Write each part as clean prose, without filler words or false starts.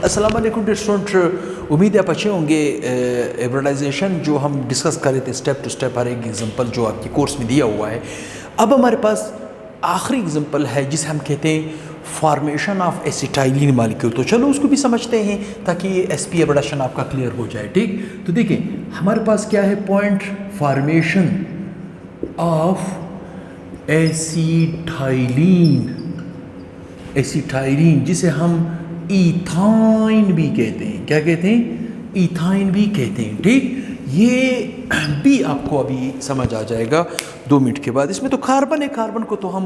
अस्सलाम वालेकुम स्टूडेंट, उम्मीद है आप अच्छे होंगे। एब्राडाइजेशन जो हम डिस्कस कर रहे थे स्टेप टू स्टेप, हर एक एग्जांपल जो आपके कोर्स में दिया हुआ है। अब हमारे पास आखिरी एग्जांपल है जिसे हम कहते हैं फॉर्मेशन ऑफ एसिटाइलिन मॉलिक्यूल। तो चलो उसको भी समझते हैं ताकि एसपी एब्राडेशन आपका क्लियर हो जाए। ठीक, तो देखिए हमारे पास क्या है, पॉइंट फॉर्मेशन ऑफ एसिटाइलिन जिसे हम इथाइन भी कहते हैं। क्या कहते हैं? इथाइन भी कहते हैं। ठीक, ये भी आपको अभी समझ आ जाएगा 2 मिनट के बाद। इसमें तो कार्बन है, कार्बन को तो हम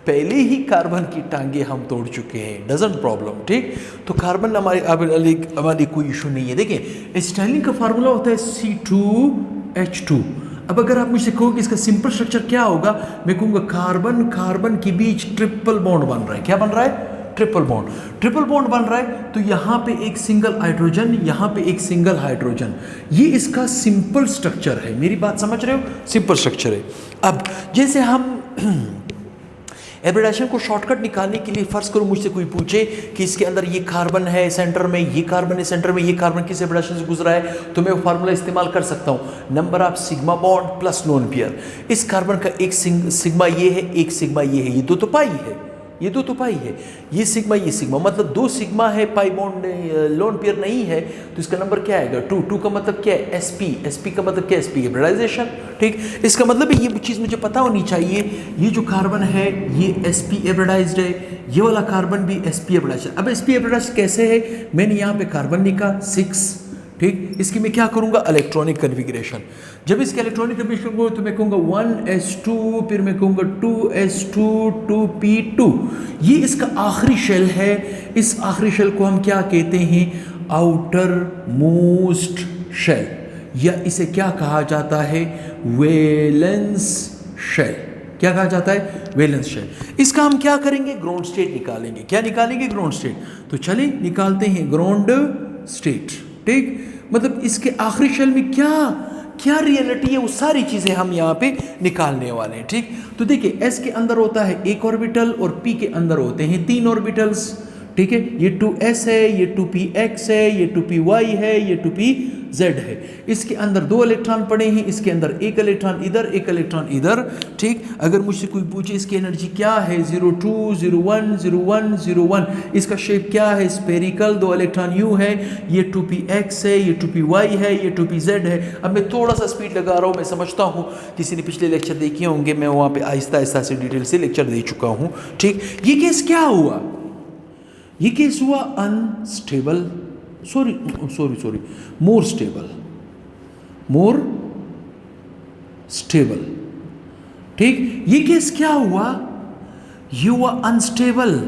पहले ही कार्बन की टांगे हम तोड़ चुके हैं, डजंट प्रॉब्लम। ठीक, तो कार्बन हमारी कोई इशू नहीं है। देखिए एसिटाइलिन का फार्मूला होता है C2H2। अब अगर आप मुझसे कहो कि इसका सिंपल स्ट्रक्चर क्या होगा, मैं कहूँगा कार्बन कार्बन के बीच ट्रिपल बॉन्ड बन रहा है। क्या बन रहा है? ट्रिपल बॉन्ड बन रहा है। तो यहाँ पे एक सिंगल हाइड्रोजन, यहाँ पे एक सिंगल हाइड्रोजन, ये इसका सिंपल स्ट्रक्चर है। मेरी बात समझ रहे हो? सिंपल स्ट्रक्चर है। अब जैसे हम एब्रेडेशन को शॉर्टकट निकालने के लिए फर्ज करो मुझसे कोई पूछे कि इसके अंदर ये कार्बन है सेंटर में, ये कार्बन है सेंटर में, ये कार्बन किस एब्रेडेशन से गुजरा है, तो मैं वो फार्मूला इस्तेमाल कर सकता हूँ, number of sigma bond plus lone pair. इस कार्बन का एक सिग्मा ये है, एक सिग्मा ये है, ये दो तो पाई है, ये दो तो पाई है, ये सिग्मा मतलब 2 सिग्मा है, पाई बॉन्ड लोन पेयर नहीं है, तो इसका नंबर क्या आएगा? 2 का मतलब क्या है? sp का मतलब क्या है? sp एब्रेडाइजेशन। ठीक, इसका मतलब है ये चीज़ मुझे पता होनी चाहिए, ये जो कार्बन है ये sp एब्रेडाइज्ड है, ये वाला कार्बन भी sp एब्रेडाइज्ड। अब sp एब्रेडाइज्ड कैसे है? मैंने यहाँ पे कार्बन लिखा 6। ठीक, इसकी मैं क्या करूँगा? Electronic configuration. जब इसके इलेक्ट्रॉनिक कन्फिग्रेशन को तो मैं कहूँगा 1s2, फिर मैं कहूँगा 2s2 2p2। ये इसका आखिरी शेल है। इस आखिरी शेल को हम क्या कहते हैं? आउटर मोस्ट शेल, या इसे क्या कहा जाता है? Valence shell. क्या कहा जाता है? Valence shell. इसका हम क्या करेंगे? ग्राउंड स्टेट निकालेंगे। क्या निकालेंगे? Ground state. तो चलिए निकालते हैं ग्राउंड स्टेट। ठीक, मतलब इसके आखिरी शेल में क्या रियलिटी है, वो सारी चीज़ें हम यहाँ पे निकालने वाले हैं। ठीक, तो देखिए S के अंदर होता है 1 ऑर्बिटल और P के अंदर होते हैं 3 ऑर्बिटल्स। ठीक है, ये 2s है, ये 2px है, ये 2py है, ये 2pz है। इसके अंदर 2 इलेक्ट्रॉन पड़े हैं, इसके अंदर 1 इलेक्ट्रॉन इधर, 1 इलेक्ट्रॉन इधर। ठीक, अगर मुझसे कोई पूछे इसकी एनर्जी क्या है, 02 01 01 01, इसका शेप क्या है? स्पेरिकल, 2 इलेक्ट्रॉन यू है, ये 2px है, ये 2py है, ये 2pz है। अब मैं थोड़ा सा स्पीड लगा रहा हूँ, मैं समझता हूँ किसी ने पिछले लेक्चर देखे होंगे, मैं वहाँ पे आहिस्ता आहिस्ता से डिटेल से लेक्चर दे चुका हूँ। ठीक, ये केस क्या हुआ? ये केस हुआ अनस्टेबल, सॉरी मोर स्टेबल। ठीक, ये केस क्या हुआ? ये हुआ अनस्टेबल।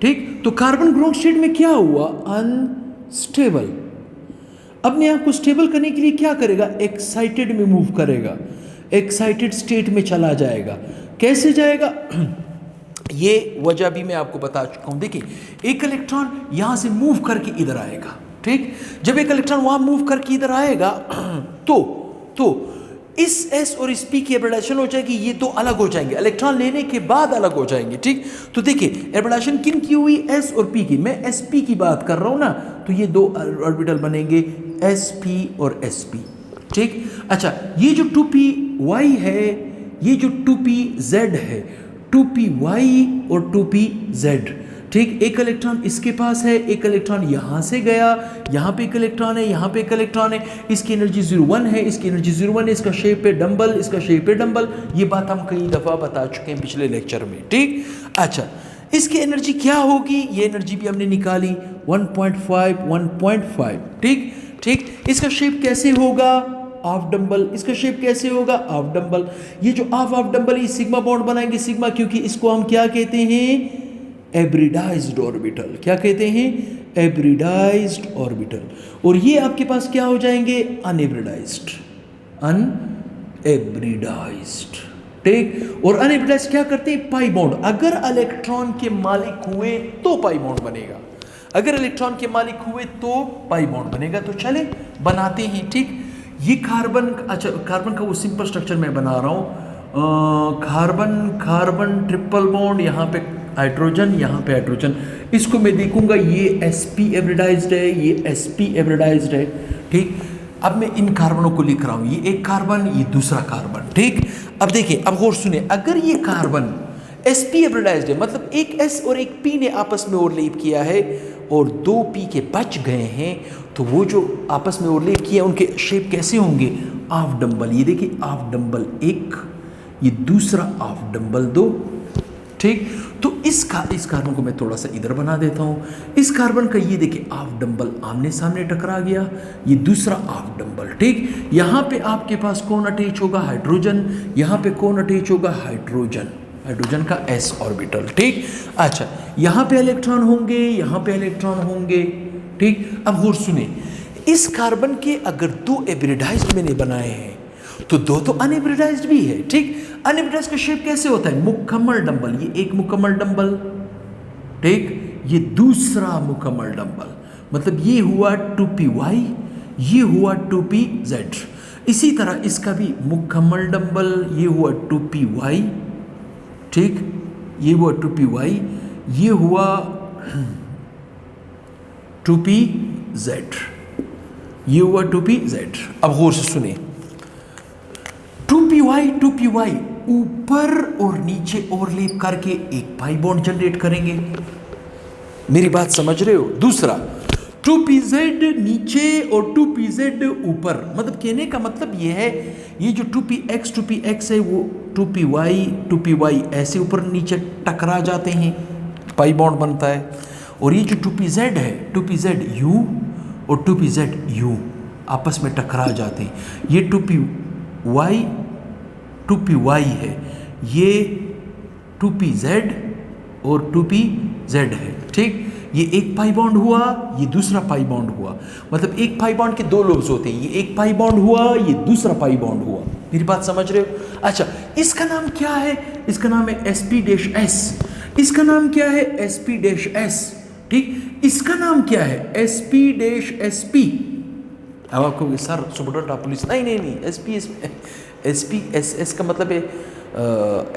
ठीक, तो कार्बन ग्राउंड स्टेट में क्या हुआ? अनस्टेबल। अब मैं आपको स्टेबल करने के लिए क्या करेगा? एक्साइटेड में मूव करेगा, एक्साइटेड स्टेट में चला जाएगा। कैसे जाएगा? ये वजह भी मैं आपको बता चुका हूं। देखिए एक इलेक्ट्रॉन यहां से मूव करके इधर आएगा। ठीक, जब एक इलेक्ट्रॉन वहां मूव करके इधर आएगा तो इस s और इस p की एब्रेडेशन हो जाएगी, ये 2 अलग हो जाएंगे, इलेक्ट्रॉन लेने के बाद अलग हो जाएंगे। ठीक, तो देखिए एब्रेडेशन किन की हुई? s और p की। मैं sp की बात कर रहा हूं ना, तो ये 2 ऑर्बिटल बनेंगे sp और sp। ठीक, अच्छा ये जो 2py है, ये जो 2pz है, 2py और 2pz। ठीक, एक इलेक्ट्रॉन इसके पास है, एक इलेक्ट्रॉन यहां से गया, यहां पे एक इलेक्ट्रॉन है, यहां पे एक इलेक्ट्रॉन है, इसकी एनर्जी 01 है, इसकी एनर्जी 01 है, इसका शेप है डंबल, इसका शेप है डंबल। ये बात हम कई दफ़ा बता चुके हैं पिछले लेक्चर में। ठीक, अच्छा इसकी एनर्जी क्या होगी? ये एनर्जी भी हमने निकाली 1.5। ठीक, इसका शेप कैसे होगा? Of dumbbell. इसका शेप कैसे होगा? Of dumbbell. ये जो ऑफ डंबल है सिग्मा बॉन्ड बनाएंगे, सिग्मा, क्योंकि इसको हम क्या कहते हैं? एब्रिडाइज्ड ऑर्बिटल। क्या कहते हैं? एब्रिडाइज्ड ऑर्बिटल। और ये आपके पास क्या हो जाएंगे? अनएब्रिडाइज्ड। ठीक, और अनएब्रिडाइज्ड क्या करते हैं? Pi bond. अगर इलेक्ट्रॉन के मालिक हुए तो पाई बॉन्ड बनेगा, अगर इलेक्ट्रॉन के मालिक हुए तो पाई बॉन्ड बनेगा। तो चले बनाते हैं। ठीक, ये कार्बन, अच्छा कार्बन का वो सिंपल स्ट्रक्चर मैं बना रहा हूँ। कार्बन ट्रिपल बॉन्ड, यहाँ पे हाइड्रोजन, यहाँ पे हाइड्रोजन। इसको मैं देखूंगा ये sp एब्रिडाइज्ड है, ये sp एब्रिडाइज्ड है, ठीक। अब मैं इन कार्बनों को लिख रहा हूँ, ये एक कार्बन, ये दूसरा कार्बन, ठीक। अब देखिए, अब गौर सुनिए, अगर ये कार्बन sp एब्रिडाइज्ड है, मतलब एक s और एक p ने आपस में ओवरलैप किया है और 2 p के बच गए हैं, तो वो जो आपस में ओवरलैप किया उनके शेप कैसे होंगे? Half dumbbell. ये देखिए हाफ डंबल 1, ये दूसरा हाफ डंबल 2, ठीक। तो इस कार्बन को मैं थोड़ा सा इधर बना देता हूँ। इस कार्बन का ये देखिए हाफ डंबल आमने सामने टकरा गया, ये दूसरा हाफ डंबल, ठीक। यहाँ पे आपके पास कौन अटैच होगा? हाइड्रोजन। यहाँ पे कौन अटैच होगा? हाइड्रोजन, हाइड्रोजन का s ऑर्बिटल, ठीक। अच्छा, यहाँ पे इलेक्ट्रॉन होंगे, यहाँ पे इलेक्ट्रॉन होंगे, ठीक। अब गौर सुने, इस कार्बन के अगर 2 एब्रिडाइज्ड मैंने बनाए हैं तो 2 तो अनएब्रिडाइज्ड भी है, ठीक। अनएब्रिडाइज्ड का शेप कैसे होता है? मुकम्मल डंबल। ये एक मुकम्मल डंबल, ठीक, ये दूसरा मुकम्मल डंबल, मतलब ये हुआ 2py, ये हुआ 2pz। इसी तरह इसका भी मुकम्मल डंबल, ये हुआ 2py, ठीक, ये हुआ 2py, ये हुआ 2pz, ये हुआ 2pz। अब गौर से सुनिए, 2py ऊपर और नीचे ओवरलैप करके एक पाई बॉन्ड जनरेट करेंगे। मेरी बात समझ रहे हो? दूसरा 2pz नीचे और 2pz ऊपर, मतलब कहने का मतलब ये है, ये जो 2px है वो 2py ऐसे ऊपर नीचे टकरा जाते हैं, पाई बॉन्ड बनता है। और ये जो 2pz है, 2pzu और 2pzu आपस में टकरा जाते हैं। ये 2py है, ये 2pz और 2pz है, ठीक। ये एक पाई बॉन्ड हुआ, ये दूसरा पाई बॉन्ड हुआ, मतलब एक पाई बॉन्ड के 2 लोब्स होते हैं, ये एक पाई बॉन्ड हुआ, ये दूसरा पाई बॉन्ड हुआ। मेरी बात समझ रहे हो? अच्छा, इसका नाम क्या है? इसका नाम है sp-s। इसका नाम क्या है? sp-s, ठीक। इसका नाम क्या है? sp-sp। अब आपको सर सुपरडेल्टा पुलिस, नहीं, sp-s का मतलब है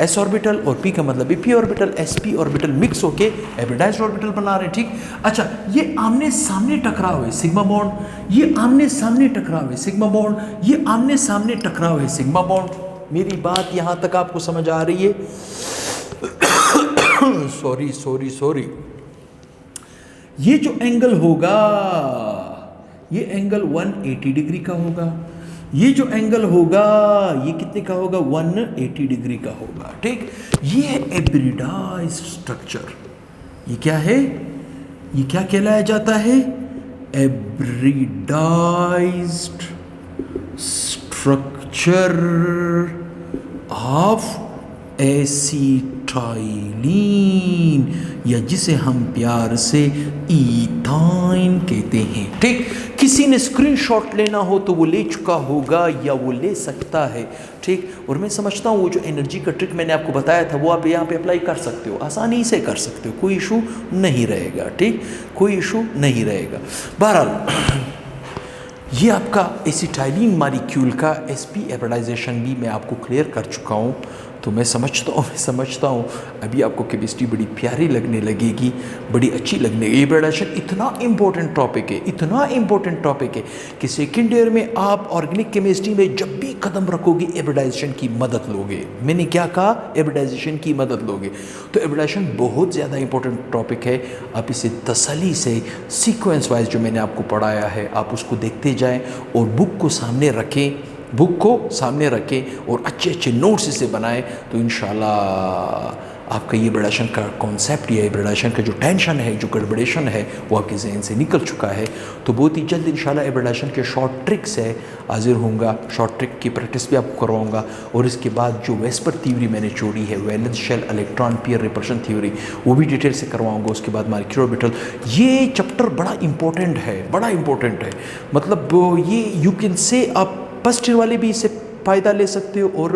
s ऑर्बिटल और p का मतलब है p orbital, sp orbital mix होके एब्रिडाइज्ड ऑर्बिटल बना रहे हैं, ठीक। अच्छा, ये आमने सामने टकराव है सिग्मा बॉन्ड, ये आमने सामने टकराव है सिग्मा बॉन्ड, ये आमने सामने टकराव है सिग्मा बॉन्ड। मेरी बात यहाँ तक आपको समझ आ रही है? सॉरी, ये जो एंगल होगा, ये एंगल 180 डिग्री का होगा। ये जो एंगल होगा ये कितने का होगा? 180 डिग्री का होगा, ठीक। ये है एब्रिडाइज्ड स्ट्रक्चर। ये क्या है? ये क्या कहलाया जाता है? एब्रिडाइज्ड स्ट्रक्चर ऑफ एसिटाइलिन, या जिसे हम प्यार से इथाइन कहते हैं, ठीक। किसी ने स्क्रीनशॉट लेना हो तो वो ले चुका होगा या वो ले सकता है, ठीक। और मैं समझता हूँ वो जो एनर्जी का ट्रिक मैंने आपको बताया था वो आप यहाँ पे अप्लाई कर सकते हो, आसानी से कर सकते हो, कोई इशू नहीं रहेगा, ठीक, कोई इशू नहीं रहेगा। बहरहाल ये आपका एसिटाइलिन मॉलिक्यूल का sp एब्रिडाइजेशन भी मैं आपको क्लियर कर चुका हूँ। तो मैं समझता हूँ अभी आपको केमिस्ट्री बड़ी प्यारी लगने लगेगी, बड़ी अच्छी लगने। एब्रिडाइजेशन इतना इम्पोर्टेंट टॉपिक है कि सेकेंड ईयर में आप ऑर्गेनिक केमिस्ट्री में जब भी कदम रखोगे एब्रिडाइजेशन की मदद लोगे। मैंने क्या कहा? एब्रिडाइजेशन की मदद लोगे। तो एब्रिडाइजेशन बहुत ज़्यादा इंपॉर्टेंट टॉपिक है। आप इसे तसल्ली से सीक्वेंस वाइज जो मैंने आपको पढ़ाया है आप उसको देखते जाएँ और बुक को सामने रखें और अच्छे नोट्स इसे बनाएं, तो इंशाल्लाह आपका ये एब्रिडाइजेशन का कॉन्सेप्ट, ये एब्रिडाइजेशन का जो टेंशन है, जो गड़बड़ेशन है, वो आपके जहन से निकल चुका है। तो बहुत ही जल्द इंशाल्लाह एब्रिडाइजेशन के शॉर्ट ट्रिक्स है हाजिर होऊंगा, शॉर्ट ट्रिक की प्रैक्टिस भी आपको करवाऊंगा। और इसके बाद जो वेस्पर थ्योरी मैंने छोड़ी है, valence shell electron pair repulsion theory, वो भी डिटेल से करवाऊंगा। उसके बाद मॉलिक्यूलर ऑर्बिटल, ये चैप्टर बड़ा इंपॉर्टेंट है, मतलब ये यू कैन से आप फर्स्ट ईयर वाले भी इससे फ़ायदा ले सकते हो और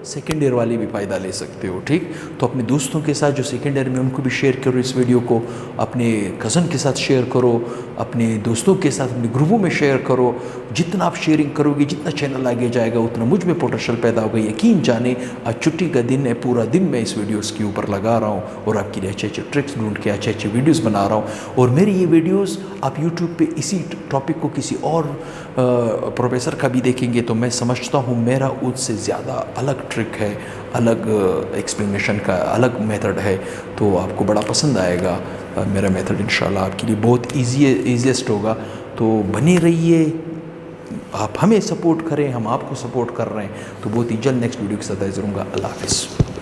सेकेंड ईयर वाले भी फ़ायदा ले सकते हो। ठीक, तो अपने दोस्तों के साथ जो सेकेंड ईयर में, उनको भी शेयर करो इस वीडियो को, अपने कज़न के साथ शेयर करो, अपने दोस्तों के साथ अपने ग्रुपों में शेयर करो। जितना आप शेयरिंग करोगे, जितना चैनल आगे जाएगा, उतना मुझ में पोटेंशियल पैदा होगा। यकीन जाने, आज छुट्टी का दिन है, पूरा दिन मैं इस वीडियोस के ऊपर लगा रहा हूँ और आपके लिए अच्छे अच्छे ट्रिक्स ढूंढ के अच्छे अच्छे वीडियोस बना रहा हूँ। और मेरी ये वीडियोस आप यूट्यूब पे इसी टॉपिक को किसी और प्रोफेसर का भी देखेंगे तो मैं समझता हूँ मेरा उससे ज़्यादा अलग ट्रिक है, अलग एक्सप्लेनेशन का अलग मेथड है, तो आपको बड़ा पसंद आएगा। मेरा मेथड इंशाल्लाह आपके लिए बहुत ईजीएस्ट होगा। तो बने रहिए, आप हमें सपोर्ट करें, हम आपको सपोर्ट कर रहे हैं। तो बहुत ही जल्द नेक्स्ट वीडियो के साथ हाजिर होऊंगा। अल्लाह हाफ़िज़।